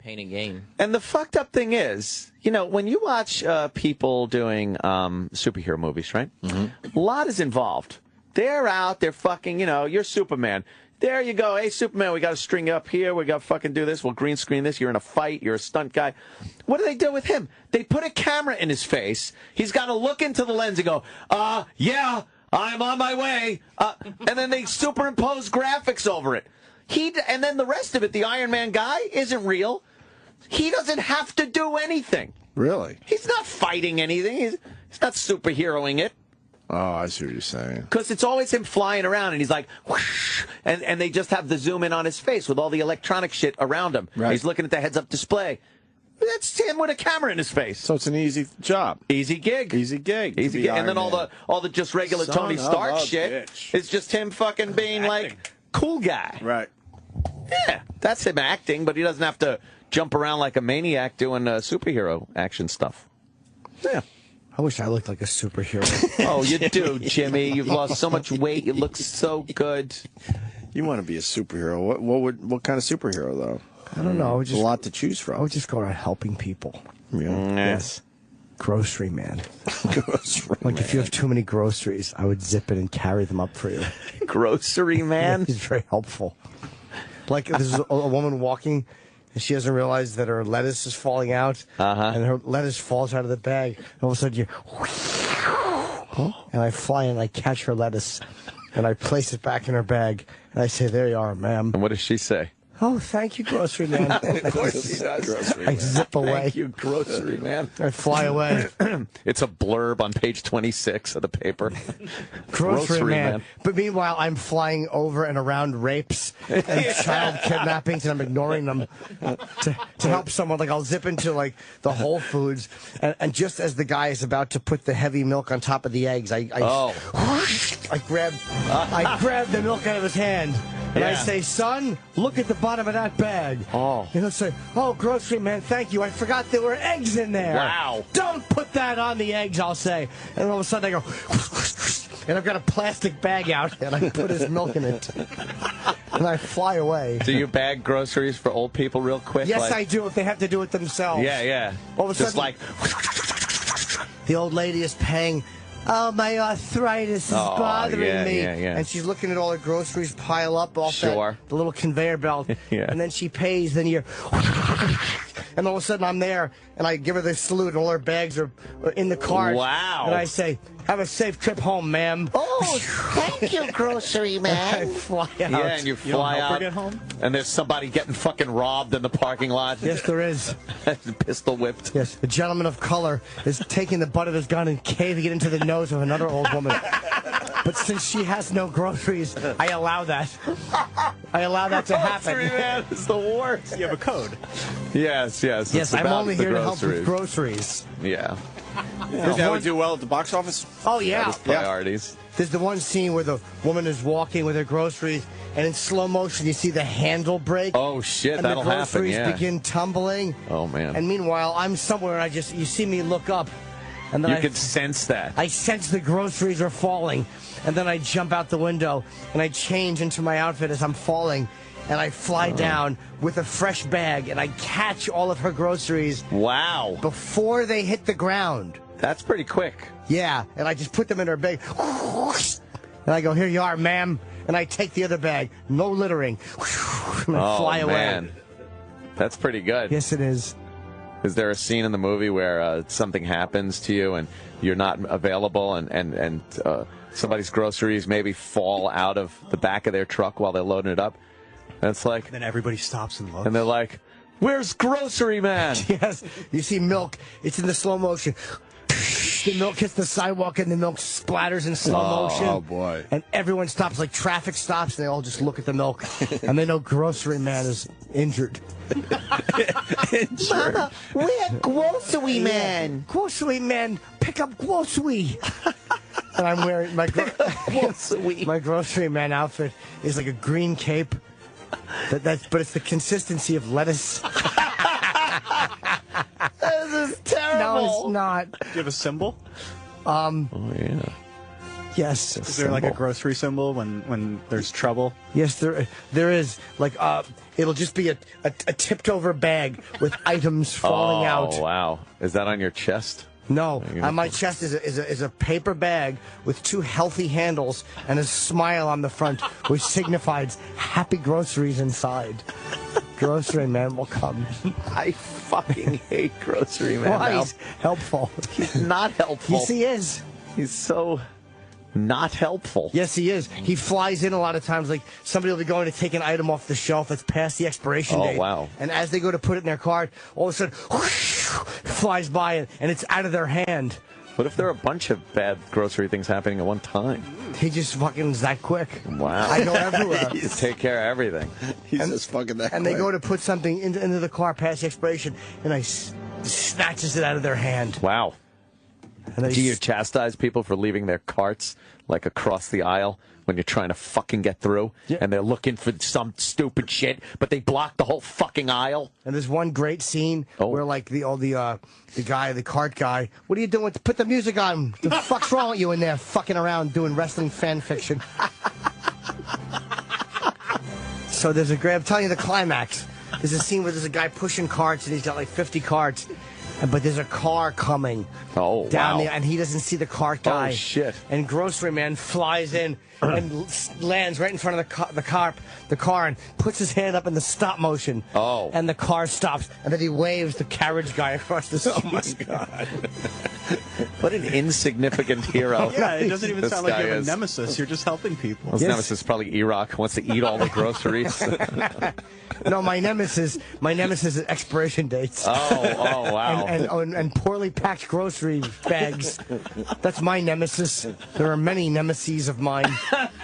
Pain and gain. And the fucked up thing is, you know, when you watch people doing superhero movies, right? Mm-hmm. A lot is involved. They're out, they're fucking, you know, you're Superman. There you go. Hey, Superman, we got to string you up here. We got to fucking do this. We'll green screen this. You're in a fight. You're a stunt guy. What do they do with him? They put a camera in his face. He's got to look into the lens and go, yeah, I'm on my way. And then they superimpose graphics over it. And then the rest of it, the Iron Man guy, isn't real. He doesn't have to do anything. Really? He's not fighting anything. He's not superheroing it. Oh, I see what you're saying. Because it's always him flying around, and he's like, whoosh, and they just have the zoom in on his face with all the electronic shit around him. Right. He's looking at the heads-up display. That's him with a camera in his face. So it's an easy job. Easy gig. Easy gig. Easy gig. And then all the just regular Son Tony Stark of a shit bitch. is just him fucking being like cool guy. Right. Yeah, that's him acting, but he doesn't have to jump around like a maniac doing superhero action stuff. Yeah. I wish I looked like a superhero. Oh, you do, Jimmy. You've lost so much weight. You look so good. You want to be a superhero. What kind of superhero, though? I don't know. There's a lot to choose from. I would just go around helping people. Yeah. Yes. Grocery man. Grocery Like man. if you have too many groceries, I would zip it and carry them up for you. Grocery man? He's very helpful. Like there's a woman walking, and she doesn't realize that her lettuce is falling out, and her lettuce falls out of the bag. And all of a sudden, and I fly and I catch her lettuce, and I place it back in her bag, and I say, "There you are, ma'am." And what does she say? Oh, thank you, grocery man. Of course he does. Grocery I man. zip away. Thank you, grocery man. I fly away. It's a blurb on page 26 of the paper. Grocery man. But meanwhile, I'm flying over and around rapes and child kidnappings, and I'm ignoring them to help someone. Like I'll zip into like the Whole Foods, and just as the guy is about to put the heavy milk on top of the eggs, I grab the milk out of his hand. And I say, son, look at the bottom of that bag. Oh. And he'll say, oh, grocery man, thank you. I forgot there were eggs in there. Wow. Don't put that on the eggs, I'll say. And all of a sudden I go, and I've got a plastic bag out, and I put his milk in it. And I fly away. Do you bag groceries for old people real quick? Yes, I do, if they have to do it themselves. Yeah, yeah. All of a Just sudden, like... the old lady is paying... Oh, my arthritis is bothering me. Yeah. And she's looking at all her groceries pile up off the little conveyor belt. Yeah. And then she pays, then you're... And all of a sudden I'm there, and I give her the salute, and all her bags are in the cart. Wow. And I say, have a safe trip home, ma'am. Oh, thank you, grocery man. I fly out. Yeah, and you fly out, and there's somebody getting fucking robbed in the parking lot. Yes, there is. Pistol whipped. Yes, the gentleman of color is taking the butt of his gun and caving it into the nose of another old woman. But since she has no groceries, I allow that. I allow that to happen. Grocery man is the worst. You have a code. Yes. Yes, I'm only here to help with groceries. Yeah. Is that would do well at the box office? Oh, yeah. Priorities. There's the one scene where the woman is walking with her groceries, and in slow motion you see the handle break. Oh, shit, and that'll the happen, groceries yeah. begin tumbling. Oh, man. And meanwhile, I'm somewhere, and you see me look up. And then You can sense that. I sense the groceries are falling, and then I jump out the window, and I change into my outfit as I'm falling, and I fly down with a fresh bag, and I catch all of her groceries. Wow. Before they hit the ground. That's pretty quick. Yeah, and I just put them in her bag. And I go, here you are, ma'am. And I take the other bag. No littering. And I fly away. Man. That's pretty good. Yes, it is. Is there a scene in the movie where something happens to you and you're not available and somebody's groceries maybe fall out of the back of their truck while they're loading it up? And it's like... Then everybody stops and looks. And they're like, where's grocery man? Yes. You see milk. It's in the slow motion. The milk hits the sidewalk and the milk splatters in slow motion. Oh, boy. And everyone stops, like traffic stops, and they all just look at the milk. And they know grocery man is injured. Mama, we're grocery man. Grocery man, pick up grocery. And I'm wearing my grocery man outfit is like a green cape. But it's the consistency of lettuce. This is terrible. No, it's not. Do you have a symbol? Oh, yeah. Yes. Is there like a grocery symbol when there's trouble? Yes, there is. Like, it'll just be a tipped over bag with items falling out. Oh, wow. Is that on your chest? No, on my chest is a paper bag with 2 healthy handles and a smile on the front, which signifies happy groceries inside. Grocery man will come. I fucking hate Grocery Man. Why? Now. He's helpful. He's not helpful. Yes, he is. He's so not helpful. Yes, he is. He flies in a lot of times. Like, somebody will be going to take an item off the shelf that's past the expiration date. Oh, wow. And as they go to put it in their cart, all of a sudden, whoosh, flies by it, and it's out of their hand. What if there are a bunch of bad grocery things happening at one time? He just fucking is that quick. Wow. I go everywhere. You take care of everything. He's just fucking that And quick. they go to put something into the car past the expiration, and I snatches it out of their hand. Wow. And they Do you chastise people for leaving their carts, like, across the aisle when you're trying to fucking get through? Yeah. And they're looking for some stupid shit, but they block the whole fucking aisle? And there's one great scene where, like, the cart guy, what are you doing? Put the music on. The fuck's wrong with you in there fucking around doing wrestling fan fiction? So there's I'm telling you the climax. There's a scene where there's a guy pushing carts, and he's got like 50 carts. But there's a car coming down there, and he doesn't see the cart guy. Oh, shit. And Grocery Man flies in and lands right in front of the car and puts his hand up in the stop motion. Oh. And the car stops, and then he waves the carriage guy across the street. Oh, my God. What an insignificant hero. Yeah, it doesn't even this sound like guy you have a is. nemesis. You're just helping people. His nemesis is probably Iraq, wants to eat all the groceries. No, my nemesis is expiration dates. Oh, wow. And poorly packed grocery bags. That's my nemesis. There are many nemeses of mine,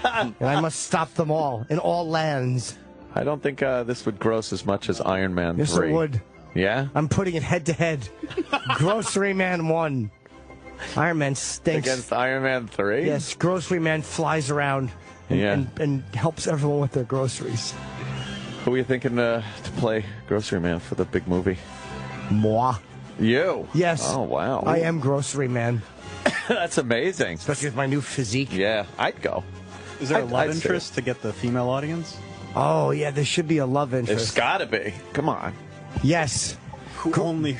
and I must stop them all in all lands. I don't think this would gross as much as Iron Man 3. Yes, it would. Yeah? I'm putting it head to head. Grocery Man 1. Iron Man stinks. Against Iron Man 3? Yes, Grocery Man flies around and helps everyone with their groceries. Who are you thinking to play Grocery Man for the big movie? Moi. You? Yes. Oh, wow. I am Grocery Man. That's amazing. Especially with my new physique. Yeah, I'd go. Is there a I'd love say interest to get the female audience? Oh, yeah, there should be a love There's interest. gotta be. Come on. Yes.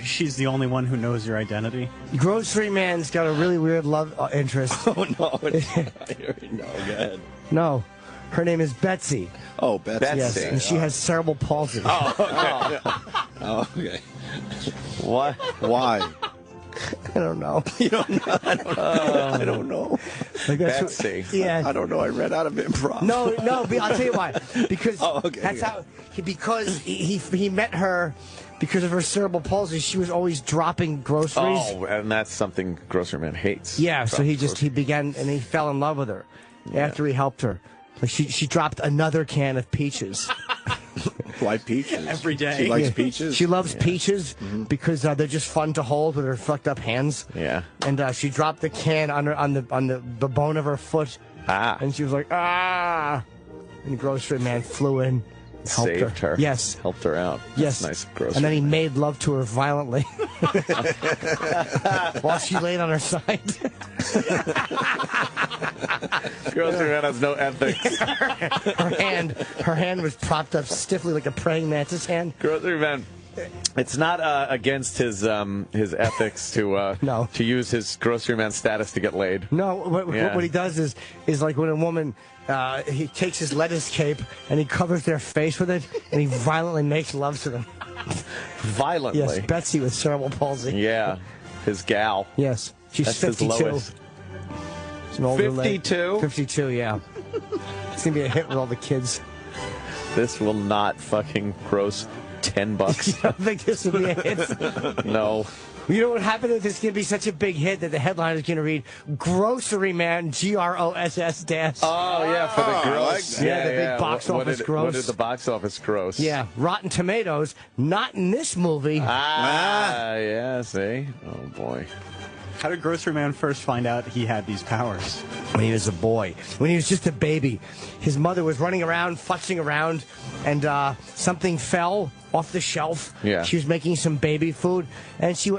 She's the only one who knows your identity? Grocery Man's got a really weird love interest. Oh, no. I already know. Go ahead. No. Her name is Betsy. Oh, Betsy. Yes, and she has cerebral palsy. Oh, okay. What? Why? I don't know. You don't know? I don't know. Like that's Betsy. Yeah. I don't know. I read out of improv. No, I'll tell you why. Because okay, that's okay. how. Because he met her because of her cerebral palsy. She was always dropping groceries. Oh, and that's something Grocery Man hates. Yeah, so he began and he fell in love with her after he helped her. Like she dropped another can of peaches. Why peaches? Every day. She likes peaches? She loves peaches because they're just fun to hold with her fucked up hands. Yeah. And she dropped the can on the bone of her foot. Ah. And she was like, ah. And the Grocery Man flew in. Helped Saved her. Yes. Helped her out. Yes. That's nice, Grocery And then he Man. made love to her violently while she laid on her side. Grocery Man has no ethics. her hand was propped up stiffly like a praying mantis hand. Grocery Man. It's not against his ethics to No. to use his Grocery Man status to get laid. No, what he does is like when a woman, he takes his lettuce cape and he covers their face with it and he violently makes love to them. Violently. Yes, Betsy with cerebral palsy. Yeah. His gal. Yes, she's That's his 52. lowest. She's an older lady. 52? 52, yeah. It's going to be a hit with all the kids. This will not fucking gross $10. You don't think this will be a hit? No. You know what happened if it's going to be such a big hit that the headline is going to read Grocery Man, GROSS dash. Oh, yeah, for the gross. Yeah, the big box office gross. What did the box office gross? Yeah, Rotten Tomatoes, not in this movie. Yeah, see? Oh, boy. How did Grocery Man first find out he had these powers? When he was a boy, when he was just a baby, his mother was running around, futzing around, and something fell off the shelf. Yeah. She was making some baby food, and she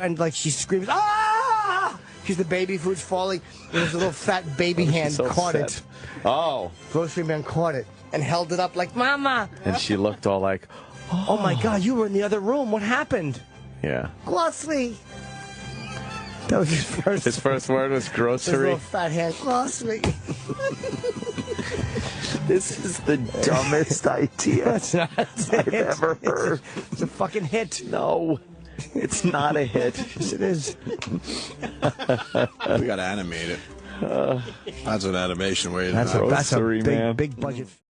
screams, "Ah!" because the baby food's falling. And his little fat baby hand so caught upset. it. Oh. Grocery man caught it and held it up like, Mama. And she looked all like, Oh my God, you were in the other room. What happened? yeah. Grocery. That was his first. His first word was His grocery. little fat hand. Grocery. This is the dumbest idea That's not I've ever heard. It's a fucking hit. No, it's not a hit. Yes, it is. We got to animate it. That's an animation way. That's a Grocery big, man. big budget.